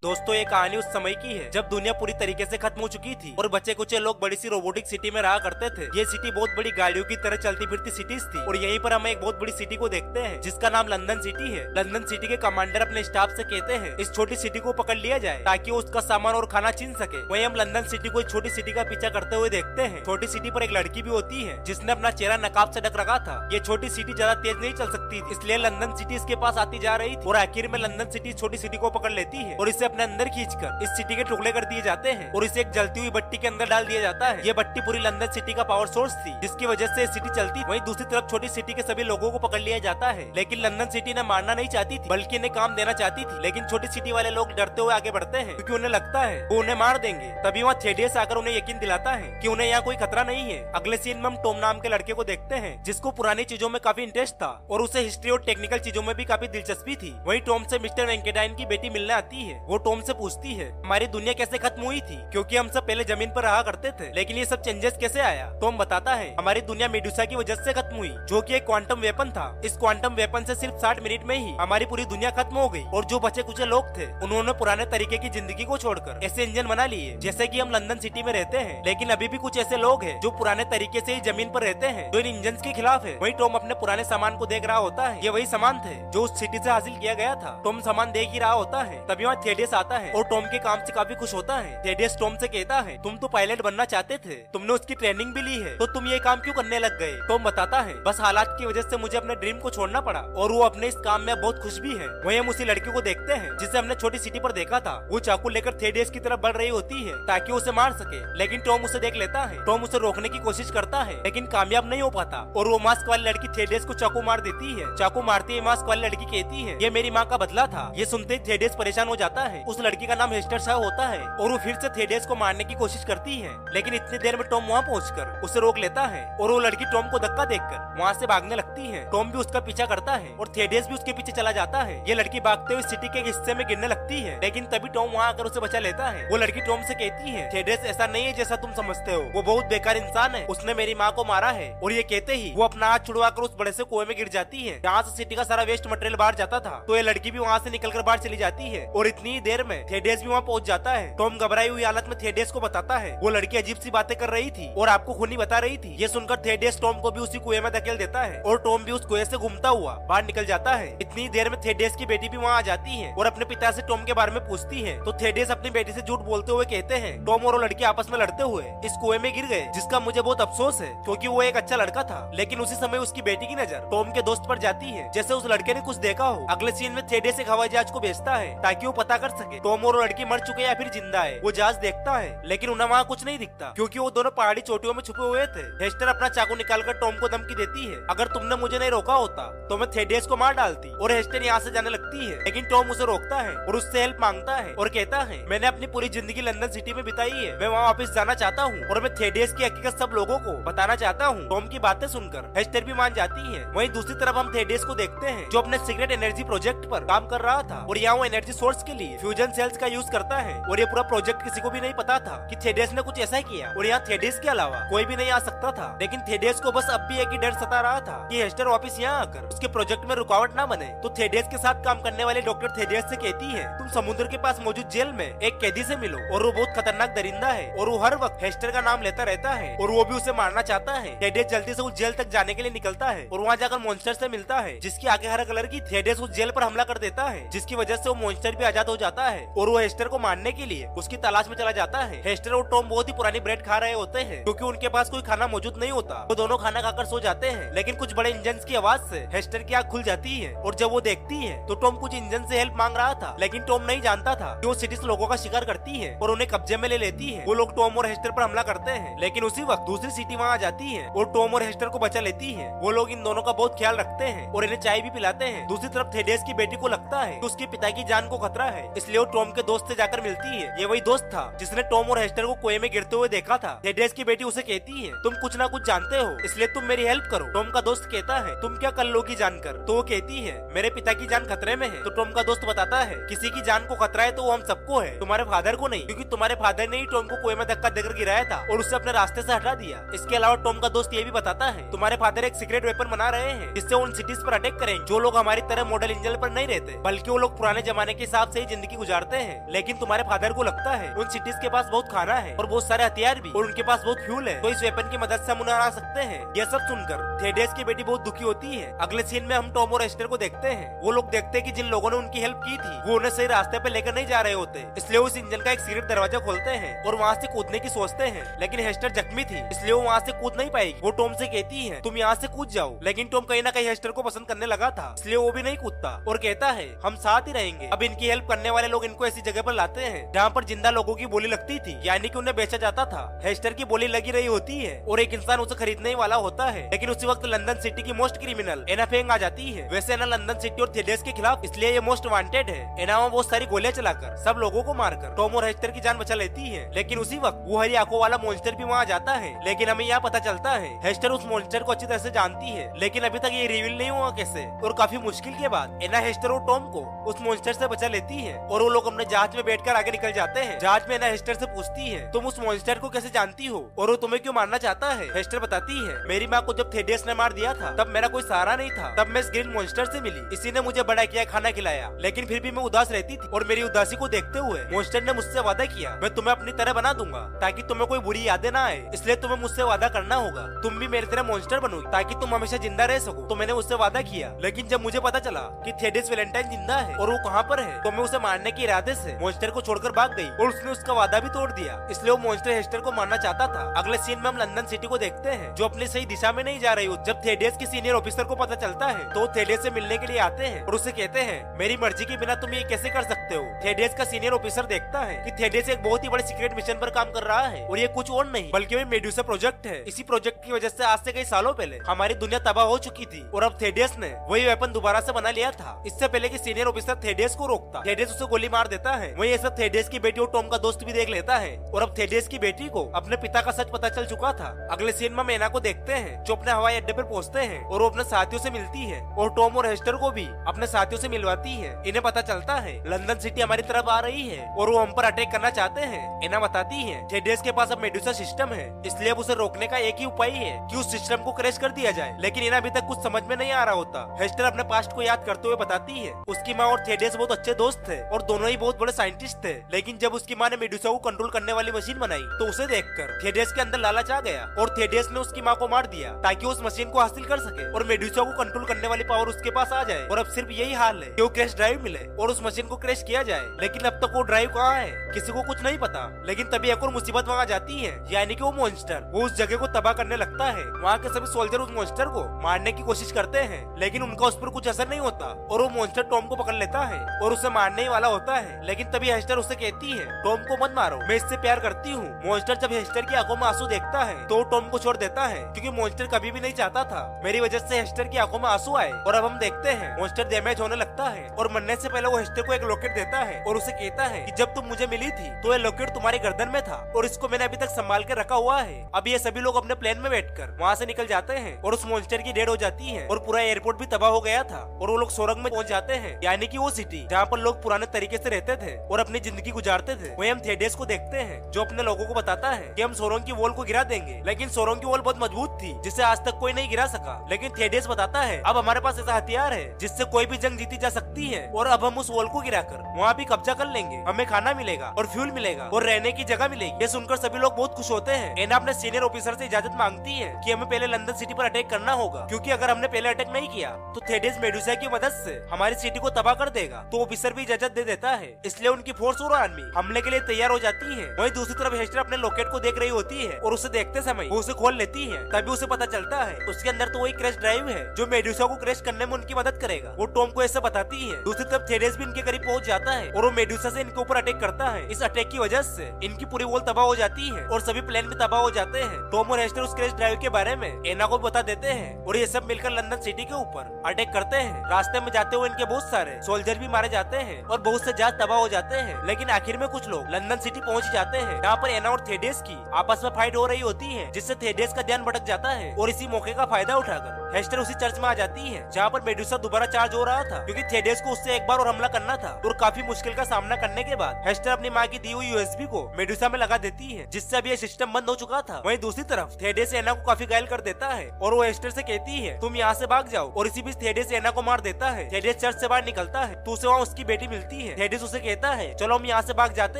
दोस्तों ये कहानी उस समय की है जब दुनिया पूरी तरीके से खत्म हो चुकी थी और बचे कुछ लोग बड़ी सी रोबोटिक सिटी में रहा करते थे। ये सिटी बहुत बड़ी गाड़ियों की तरह चलती फिरती सिटीज थी और यहीं पर हम एक बहुत बड़ी सिटी को देखते हैं जिसका नाम लंदन सिटी है। लंदन सिटी के कमांडर अपने स्टाफ से कहते हैं इस छोटी सिटी को पकड़ लिया जाए ताकि वो उसका सामान और खाना छीन सके। वहीं हम लंदन सिटी को एक छोटी सिटी का पीछा करते हुए देखते हैं। छोटी सिटी पर एक लड़की भी होती है जिसने अपना चेहरा नकाब से ढक रखा था। ये छोटी सिटी ज्यादा तेज नहीं चल सकती इसलिए लंदन सिटी इसके पास आती जा रही थी और आखिर में लंदन सिटी छोटी सिटी को पकड़ लेती है और इसे अपने अंदर खींचकर इस सिटी के टुकड़े कर दिए जाते हैं और इसे एक जलती हुई भट्टी के अंदर डाल दिया जाता है। ये भट्टी पूरी लंदन सिटी का पावर सोर्स थी जिसकी वजह से सिटी चलती। वहीं दूसरी तरफ छोटी सिटी के सभी लोगों को पकड़ लिया जाता है लेकिन लंदन सिटी ने मारना नहीं चाहती थी बल्कि इन्हें काम देना चाहती थी। लेकिन छोटी सिटी वाले लोग डरते हुए आगे बढ़ते हैं क्योंकि उन्हें लगता है वो उन्हें मार देंगे। तभी वहाँ थेडियस आकर उन्हें यकीन दिलाता है कि उन्हें यहाँ कोई खतरा नहीं है। अगले सीन में हम टॉम नाम के लड़के को देखते हैं जिसको पुरानी चीजों में काफी इंटरेस्ट था और उसे हिस्ट्री और टेक्निकल चीजों में भी काफी दिलचस्पी थी। वहीं टॉम से मिस्टर वेंकेटाइन की बेटी मिलने आती है। वो टॉम से पूछती है हमारी दुनिया कैसे खत्म हुई थी क्योंकि हम सब पहले जमीन पर रहा करते थे लेकिन ये सब चेंजेस कैसे आया। टॉम बताता है हमारी दुनिया मेडुसा की वजह से खत्म हुई जो कि एक क्वांटम वेपन था। इस क्वांटम वेपन से सिर्फ 60 मिनट में ही हमारी पूरी दुनिया खत्म हो गई और जो बचे कुछ लोग थे उन्होंने पुराने तरीके की जिंदगी को छोड़कर ऐसे इंजन बना लिए जैसे कि हम लंदन सिटी में रहते हैं। लेकिन अभी भी कुछ ऐसे लोग हैं जो पुराने तरीके से ही जमीन पर रहते हैं जो इन इंजन के खिलाफ है। वही टॉम अपने पुराने सामान को देख रहा होता है। ये वही सामान थे जो उस सिटी से हासिल किया गया था। टॉम सामान देख ही रहा होता है तभी वहाँ थेडियस आता है और टॉम के काम से काफी खुश होता है। थेडियस टॉम से कहता है तुम तो पायलट बनना चाहते थे, तुमने उसकी ट्रेनिंग भी ली है तो तुम ये काम क्यों करने लग गए। टॉम बताता है बस हालात की वजह से मुझे अपने ड्रीम को छोड़ना पड़ा और वो अपने इस काम में बहुत खुश भी है। वहीं हम उसी लड़की को देखते हैं जिसे हमने छोटी सिटी पर देखा था। वो चाकू लेकर थेडियस की तरफ बढ़ रही होती है ताकि उसे मार सके लेकिन टॉम उसे देख लेता है। टॉम उसे रोकने की कोशिश करता है लेकिन कामयाब नहीं हो पाता और वो मास्क वाली लड़की थेडियस को चाकू मार देती है। चाकू मारती है मास्क वाली लड़की कहती है ये मेरी माँ का बदला था। ये सुनते ही थेडियस परेशान हो जाता है। उस लड़की का नाम हेस्टर शाह होता है और वो फिर से थेडियस को मारने की कोशिश करती है लेकिन इतनी देर में टॉम वहाँ पहुँचकर उसे रोक लेता है और वो लड़की टॉम को धक्का देकर वहाँ से भागने लगती है। टॉम भी उसका पीछा करता है और थेडियस भी उसके पीछे चला जाता है। ये लड़की भागते हुए सिटी के हिस्से में गिरने लगती है लेकिन तभी टॉम वहाँ आकर उसे बचा लेता है। वो लड़की टॉम से कहती है थेडियस ऐसा नहीं है जैसा तुम समझते हो, वो बहुत बेकार इंसान है, उसने मेरी माँ को मारा है। और ये कहते ही वो अपना हाथ छुड़वाकर उस बड़े से कुएं में गिर जाती है जहाँ से सिटी का सारा वेस्ट मटेरियल बाहर जाता था। तो ये लड़की भी वहाँ से निकलकर बाहर चली जाती है और इतनी ही देर में थेडियस भी वहाँ पहुँच जाता है। टॉम घबराई हुई हालत में थेडियस को बताता है वो लड़की अजीब सी बातें कर रही थी और आपको खूनी बता रही थी। ये सुनकर थेडियस टॉम को भी उसी कुएं में धकेल देता है और टॉम भी उस कुएं से घूमता हुआ बाहर निकल जाता है। इतनी देर में थेडियस की बेटी भी वहाँ आ जाती है और अपने पिता से टॉम के बारे में पूछती है। तो थेडियस अपनी बेटी से झूठ बोलते हुए कहते हैं टॉम और वो लड़की आपस में लड़ते हुए इस कुएं में गिर गए जिसका मुझे बहुत अफसोस है क्योंकि वो एक अच्छा लड़का था। लेकिन उसी समय उसकी बेटी की नजर टॉम के दोस्त पर जाती है जैसे उस लड़के ने कुछ देखा हो। अगले सीन में थेडियस एक हवाई जहाज को भेजता है ताकि वो पता कर सके टॉम और वो लड़की मर चुके या फिर जिंदा है। वो जहाज देखता है लेकिन उन्हें वहाँ कुछ नहीं दिखता क्योंकि वो दोनों पहाड़ी चोटियों में छुपे हुए थे। हेस्टर अपना चाकू निकालकर टॉम को धमकी देती है अगर तुमने मुझे नहीं रोका होता तो मैं थेडियस को मार डालती। और हेस्टर यहाँ से जाने लगती है लेकिन टॉम उसे रोकता है और उससे हेल्प मांगता है और कहता है मैंने अपनी पूरी जिंदगी लंदन सिटी में बिताई है, मैं वहाँ वापस जाना चाहता हूँ और मैं थेडियस की हकीकत सब लोगों को बताना चाहता हूँ। टॉम की बातें सुनकर हेस्टर भी मान जाती है। वहीं दूसरी तरफ हम थेडियस को देखते हैं जो अपने सीक्रेट एनर्जी प्रोजेक्ट पर काम कर रहा था और यहाँ वो एनर्जी सोर्स के लिए फ्यूजन सेल्स का यूज करता है और ये पूरा प्रोजेक्ट किसी को भी नहीं पता था कि थेडियस ने कुछ ऐसा किया और यहाँ थेडियस के अलावा कोई भी नहीं आ सकता था। लेकिन थेडियस को बस अब भी एक ही डर सता रहा था कि हेस्टर वापस यहाँ आकर उसके प्रोजेक्ट में रुकावट ना बने। तो थेडियस के साथ काम करने वाले डॉक्टर थेडियस से कहती है तुम समुद्र के पास मौजूद जेल में एक कैदी से मिलो और वो बहुत खतरनाक दरिंदा है और वो हर वक्त हेस्टर का नाम लेता रहता है और वो भी उसे मारना चाहता है। थेडियस जल्दी से उस जेल तक जाने के लिए निकलता है और वहाँ जाकर मॉन्स्टर से मिलता है जिसकी आंखें हरा कलर की। थेडियस उस जेल पर हमला कर देता है जिसकी वजह से वो मॉन्स्टर भी आजाद हो जाता है और वो हेस्टर को मारने के लिए उसकी तलाश में चला जाता है। हेस्टर और टॉम बहुत ही पुरानी ब्रेड खा रहे होते हैं क्योंकि उनके पास कोई खाना मौजूद नहीं होता। वो दोनों खाना खाकर सो जाते हैं लेकिन कुछ बड़े इंजन की आवाज से हेस्टर की आंख खुल जाती है और जब वो देखती है तो टॉम कुछ इंजन से हेल्प मांग रहा था लेकिन टॉम नहीं जानता था कि वो सिटीज लोगों का शिकार करती है और उन्हें कब्जे में ले लेती है। वो लोग टॉम और हेस्टर पर हमला करते हैं लेकिन उसी वक्त दूसरी सिटी वहाँ आ जाती है और टॉम और हेस्टर को बचा लेती है। वो लोग इन दोनों का बहुत ख्याल रखते हैं और इन्हें चाय भी पिलाते हैं। दूसरी तरफ थेडियस की बेटी को लगता है कि उसके पिता की जान को खतरा है इसलिए वो टॉम के दोस्त से जाकर मिलती है। ये वही दोस्त था जिसने टॉम और हेस्टर को कुएं में गिरते हुए देखा था। थेडियस की बेटी उसे कहती है तुम कुछ ना कुछ जानते हो इसलिए तुम मेरी हेल्प करो। टॉम का दोस्त कहता है तुम क्या कर लोगी जानकर। तो वो कहती है मेरे पिता की जान खतरे में है। तो टॉम का दोस्त बताता है किसी की जान को खतरा है तो वो हम सबको है, तुम्हारे फादर को नहीं, क्योंकि तुम्हारे फादर ने ही टॉम को कुएं में धक्का देकर गिराया था और उससे अपने रास्ते से हटा दिया। इसके अलावा टॉम का दोस्त ये भी बताता है तुम्हारे फादर एक सीक्रेट वेपन बना रहे हैं जिससे उन सिटीज पर अटैक करें जो लोग हमारी तरह मॉडल इंजन पर नहीं रहते बल्कि वो लोग पुराने जमाने के हिसाब से ही जिंदगी जिंदगी गुजारते हैं, लेकिन तुम्हारे फादर को लगता है उन सिटीज के पास बहुत खाना है और बहुत सारे हथियार भी, और उनके पास बहुत फ्यूल है, तो इस वेपन की मदद से हम उन्हें हरा सकते हैं। यह सब सुनकर थेडेस की बेटी बहुत दुखी होती है। अगले सीन में हम टॉम और एस्टर को देखते हैं। वो लोग देखते हैं कि जिन लोगों ने उनकी हेल्प की थी वो उन्हें सही रास्ते पे लेकर नहीं जा रहे होते, इसलिए उस इंजन का एक सीक्रेट दरवाजा खोलते हैं और वहाँ से कूदने की सोचते हैं, लेकिन हेस्टर जख्मी थी इसलिए वो वहाँ से कूद नहीं पाएगी। वो टॉम से कहती है तुम यहाँ से कूद जाओ, लेकिन टॉम कहीं ना कहीं हेस्टर को पसंद करने लगा था इसलिए वो भी नहीं कूदता और कहता है हम साथ ही रहेंगे। अब इनकी हेल्प करने वाले लोग इनको ऐसी जगह पर लाते हैं जहाँ पर जिंदा लोगों की बोली लगती थी, यानी कि उन्हें बेचा जाता था। हेस्टर की बोली लगी रही होती है और एक इंसान उसे खरीदने वाला होता है, लेकिन उसी वक्त लंदन सिटी की मोस्ट क्रिमिनल एना फेंग आ जाती है। वैसे एना लंदन सिटी और थेडेस के खिलाफ इसलिए ये मोस्ट वांटेड है। एना में बहुत सारी गोलियां चलाकर सब लोगों को मारकर टॉम और हेस्टर की जान बचा लेती है, लेकिन उसी वक्त वो हरी आंखों वाला मॉन्स्टर भी वहाँ जाता है। लेकिन हमें यहाँ पता चलता है हेस्टर उस मॉन्स्टर को अच्छी तरह से जानती है, लेकिन अभी तक ये रिवील नहीं हुआ कैसे। और काफी मुश्किल के बाद एना हेस्टर और टॉम को उस मॉन्स्टर से बचा लेती है और वो लोग अपने जहाज में बैठकर आगे निकल जाते हैं। जहाज में एना हेस्टर से पूछती है तुम उस मॉन्स्टर को कैसे जानती हो और वो तुम्हें क्यों मारना चाहता है। हेस्टर बताती है मेरी माँ को जब थेडेस ने मार दिया था तब मेरा कोई सहारा नहीं था, तब मैं इस ग्रीन मॉन्स्टर से मिली, इसी ने मुझे बड़ा किया, खाना खिलाया, लेकिन फिर भी मैं उदास रहती थी और मेरी उदासी को देखते हुए मॉन्स्टर ने मुझसे वादा किया मैं तुम्हें अपनी तरह बना दूंगा ताकि तुम्हें कोई बुरी यादें ना आए, इसलिए तुम्हें मुझसे वादा करना होगा तुम भी मेरी तरह मॉन्स्टर बनोगी ताकि तुम हमेशा जिंदा रह सको। तो मैंने उससे वादा किया, लेकिन जब मुझे पता चला कि थेडेस वैलेंटाइन जिंदा है और वो कहाँ पर है तो मैं उसे मारने के इरादे से मॉन्स्टर को छोड़कर भाग गई और उसने उसका वादा भी तोड़ दिया, इसलिए वो मॉन्स्टर हेस्टर को मारना चाहता था। अगले सीन में हम लंदन सिटी को देखते हैं जो अपनी सही दिशा में नहीं जा रही हो। जब थेडेस के सीनियर ऑफिसर को पता चलता है तो थेडेस से मिलने के लिए आते हैं और उसे कहते हैं मेरी मर्जी के बिना तुम ये कैसे कर सकते हो। थेडेस का सीनियर ऑफिसर देखता है कि थेडेस एक बहुत ही बड़े सीक्रेट मिशन पर काम कर रहा है और ये कुछ और नहीं बल्कि वो मेडुसा प्रोजेक्ट है। इसी प्रोजेक्ट की वजह से आज से कई सालों पहले हमारी दुनिया तबाह हो चुकी थी और अब थेडेस ने वही वेपन दोबारा से बना लिया था। इससे पहले कि सीनियर ऑफिसर थेडेस को रोकता, थेडेस उसे गोली मार देता है। वही ये सब थेडेस की बेटी और टॉम का दोस्त भी देख लेता है और अब थेडेस की बेटी को अपने पिता का सच पता चल चुका था। अगले सीन में एना को देखते हैं जो अपने हवाई अड्डे पर पहुंचते हैं और वो अपने साथियों से मिलती है और टॉम और हेस्टर को भी अपने साथियों से मिलवाती है। इन्हें पता चलता है लंदन सिटी हमारी तरफ आ रही है और वो हम पर अटैक करना चाहते हैं। एना बताती है थेडेस के पास अब मेडुसा सिस्टम है, इसलिए अब उसे रोकने का एक ही उपाय है कि उस सिस्टम को क्रैश कर दिया जाए, लेकिन एना अभी तक कुछ समझ में नहीं आ रहा होता। हेस्टर अपने पास्ट को याद करते हुए बताती है उसकी माँ और थेडेस बहुत अच्छे दोस्त थे और दोनों ही बहुत बड़े साइंटिस्ट थे, लेकिन जब उसकी माँ ने मेडुसा को कंट्रोल करने वाली मशीन बनाई तो उसे देखकर थेडेस के अंदर लालच आ गया और थेडेस ने उसकी माँ को मार दिया ताकि उस मशीन को हासिल कर सके और मेडुसा को कंट्रोल करने वाली पावर उसके पास आ जाए। और अब सिर्फ यही हाल है कि वो क्रैश ड्राइव मिले और उस मशीन को क्रैश किया जाए, लेकिन अब तक वो ड्राइव कहाँ है किसी को कुछ नहीं पता। लेकिन तभी एक और मुसीबत वहाँ जाती है, यानी कि वो मॉन्स्टर वो उस जगह को तबाह करने लगता है। वहाँ के सभी सोल्जर उस मॉन्स्टर को मारने की कोशिश करते हैं, लेकिन उनका उस पर कुछ असर नहीं होता और वो मॉन्स्टर टॉम को पकड़ लेता है और उसे मारने ही वाला होता है। लेकिन तभी हेस्टर उसे कहती है टॉम को मत मारो, मैं इससे प्यार करती हूँ। मॉन्स्टर जब हेस्टर की आंखों में आंसू देखता है तो टॉम को छोड़ देता है, क्योंकि मॉन्स्टर कभी भी नहीं चाहता था मेरी वजह से हेस्टर की आंखों में आंसू आए। और अब हम देखते हैं मॉन्स्टर डैमेज होने लगता है और मरने से पहले वो हेस्टर को एक लॉकेट देता है और उसे कहता है कि जब तुम मुझे मिली थी तो ये लॉकेट तुम्हारे गर्दन में था और इसको मैंने अभी तक संभाल के रखा हुआ है। अब ये सभी लोग अपने प्लेन में बैठकर वहाँ से निकल जाते हैं और उस मॉन्स्टर की डेड हो जाती है और पूरा एयरपोर्ट भी तबाह हो गया था और वो लोग सोरंग में पहुंच जाते हैं, यानी कि वो सिटी जहाँ पर लोग पुराने तरीके से रहते थे और अपनी जिंदगी गुजारते थे। वही हम थेडेस को देखते हैं जो अपने लोगों को बताता है कि हम सोरंग की वॉल को गिरा देंगे, लेकिन सोरंग की वॉल बहुत मजबूत थी जिसे आज तक कोई नहीं गिरा सका। लेकिन थेडेस बताता है अब हमारे पास ऐसा हथियार है जिससे कोई भी जंग जीती जा सकती है और अब हम उस वॉल को गिराकर वहाँ भी कब्जा कर लेंगे, हमें खाना मिलेगा और फ्यूल मिलेगा और रहने की जगह मिलेगी। ये सुनकर सभी लोग बहुत खुश होते हैं। एना अपने सीनियर ऑफिसर से इजाजत मांगती है कि हमें पहले लंदन सिटी पर अटैक करना होगा, क्योंकि अगर हमने पहले अटैक नहीं किया तो थेडेस मेडुसा की मदद से हमारी सिटी को तबाह कर देगा। तो ऑफिसर भी इजाजत दे देता है, इसलिए उनकी फोर्स और आर्मी हमले के लिए तैयार हो जाती है। वहीं दूसरी तरफ हेस्टर अपने लॉकेट को देख रही होती है और उसे देखते समय वो उसे खोल लेती है। तभी उसे पता चलता है उसके अंदर तो वही क्रैश ड्राइव है जो मेडुसा को क्रैश करने में उनकी मदद करेगा। वो टॉम को ऐसा बताती है। दूसरी तरफ थेडेस भी इनके करीब पहुंच जाता है और वो मेडुसा से इनके ऊपर अटैक करता है। इस अटैक की वजह से इनकी पूरी वॉल तबाह हो जाती है और सभी प्लेन भी तबाह हो जाते हैं। टॉम और हेस्टर उस क्रैश ड्राइव के बारे में एना को बता देते हैं और ये सब मिलकर लंदन सिटी के ऊपर अटैक करते हैं। रास्ते में जाते हुए इनके बहुत सारे सोल्जर भी मारे जाते हैं और बहुत से जहाज तबाह हो जाते हैं, लेकिन आखिर में कुछ लोग लंदन सिटी पहुंच जाते हैं जहाँ पर एना और थेडेस की आपस में फाइट हो रही होती है, जिससे थेडेस का ध्यान भटक जाता है और इसी मौके का फायदा उठाकर हेस्टर उसी चर्च में आ जाती है जहाँ पर मेडुसा दोबारा चार्ज हो रहा था, क्योंकि थेडेस को उससे एक बार और हमला करना था। और काफी मुश्किल का सामना करने के बाद हेस्टर अपनी माँ की दी हुई यूएसबी को मेडुसा में लगा देती है, जिससे अब ये सिस्टम बंद हो चुका था। वहीं दूसरी तरफ थेडेस एना को काफी घायल कर देता है और वो हेस्टर से कहती है तुम यहाँ से भाग जाओ, और इसी बीच थेडेस एना को मार देता है। थेडेस चर्च से बाहर निकलता है तो उसे वहाँ उसकी बेटी मिलती है। थेडेस उसे कहता है चलो हम यहाँ से भाग जाते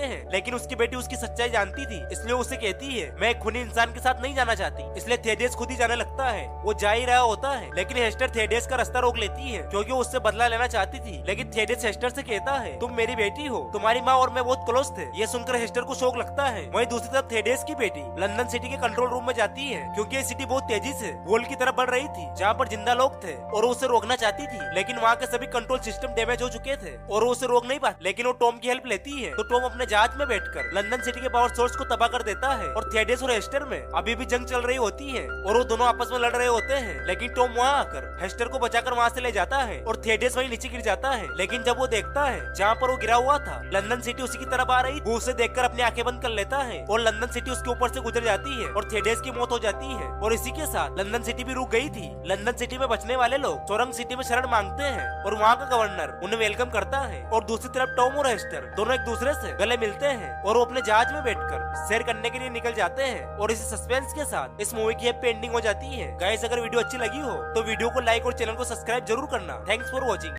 हैं, लेकिन उसकी बेटी उसकी सच्चाई जानती थी, इसलिए उसे कहती है मैं एक खूनी इंसान के साथ नहीं जाना चाहती। इसलिए थेडेस खुद ही जाने लगता है। वो जा ही रहा होता है, लेकिन हेस्टर थेडेस का रास्ता रोक लेती है क्योंकि वो उससे बदला लेना चाहती थी। लेकिन थेडेस हेस्टर से कहता है तुम मेरी बेटी हो, तुम्हारी माँ और मैं बहुत क्लोज थे। ये सुनकर हेस्टर को शौक लगता है। वहीं दूसरी तरफ थेडेस की बेटी लंदन सिटी के कंट्रोल रूम में जाती है क्योंकि ये सिटी बहुत तेजी से गोल की तरफ बढ़ रही थी जहाँ पर जिंदा लोग थे, और वो उसे रोकना चाहती थी, लेकिन वहाँ के सभी कंट्रोल सिस्टम डैमेज हो चुके थे और वो उसे रोक नहीं पाती। लेकिन वो टॉम की हेल्प लेती है तो टॉम अपने जहाज में बैठकर लंदन सिटी के पावर सोर्स को तबाह कर देता है। और थेडेस और हेस्टर में अभी भी जंग चल रही होती है और वो दोनों आपस में लड़ रहे होते हैं, लेकिन टॉम वहाँ आकर हेस्टर को बचाकर वहाँ से ले जाता है और थेडेस वहीं नीचे गिर जाता है। लेकिन जब वो देखता है जहाँ पर वो गिरा हुआ था लंदन सिटी उसी की तरफ आ रही, वो उसे देखकर अपनी आंखें बंद कर लेता है और लंदन सिटी उसके ऊपर से गुजर जाती है और थेडेस की मौत हो जाती है। और इसी के साथ लंदन सिटी भी रुक गई थी। लंदन सिटी में बचने वाले लोग सोरंग सिटी में शरण मांगते हैं और वहाँ का गवर्नर उन्हें वेलकम करता है। और दूसरी तरफ टॉम और हेस्टर दोनों एक दूसरे से गले मिलते हैं और वो अपने जहाज में बैठकर सैर करने के लिए निकल जाते हैं। और इसी सस्पेंस के साथ इस मूवी की हैप्पी एंडिंग हो जाती है। गाइस अगर वीडियो अच्छी लगी हो तो वीडियो को लाइक और चैनल को सब्सक्राइब जरूर करना। Thanks for watching.